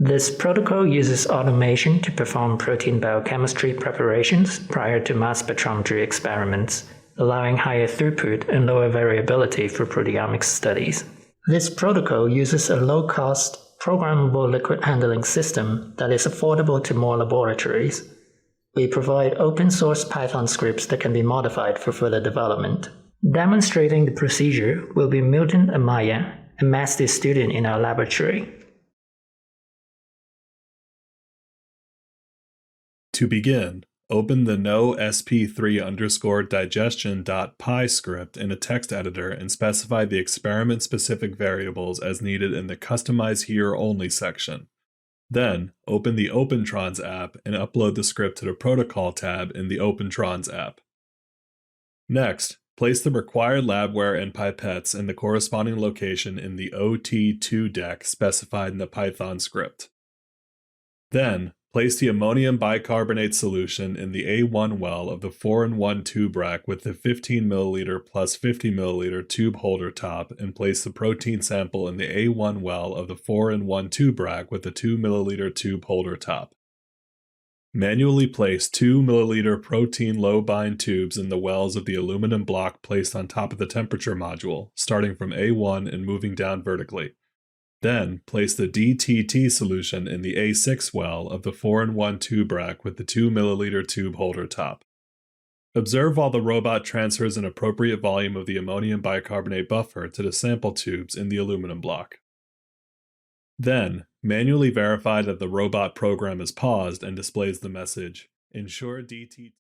This protocol uses automation to perform protein biochemistry preparations prior to mass spectrometry experiments, allowing higher throughput and lower variability for proteomics studies. This protocol uses a low-cost, programmable liquid handling system that is affordable to more laboratories. We provide open-source Python scripts that can be modified for further development. Demonstrating the procedure will be Milton Amaya, a master's student in our laboratory. To begin, open the no_sp3_digestion.py script in a text editor and specify the experiment-specific variables as needed in the Customize Here Only section. Then, open the OpenTrons app and upload the script to the Protocol tab in the OpenTrons app. Next, place the required labware and pipettes in the corresponding location in the OT2 deck specified in the Python script. Then, place the ammonium bicarbonate solution in the A1 well of the 4-in-1 tube rack with the 15 ml plus 50 ml tube holder top, and place the protein sample in the A1 well of the 4-in-1 tube rack with the 2 ml tube holder top. Manually place 2 ml protein low bind tubes in the wells of the aluminum block placed on top of the temperature module, starting from A1 and moving down vertically. Then, place the DTT solution in the A6 well of the 4-in-1 tube rack with the 2 ml tube holder top. Observe while the robot transfers an appropriate volume of the ammonium bicarbonate buffer to the sample tubes in the aluminum block. Then, manually verify that the robot program is paused and displays the message, "Ensure DTT."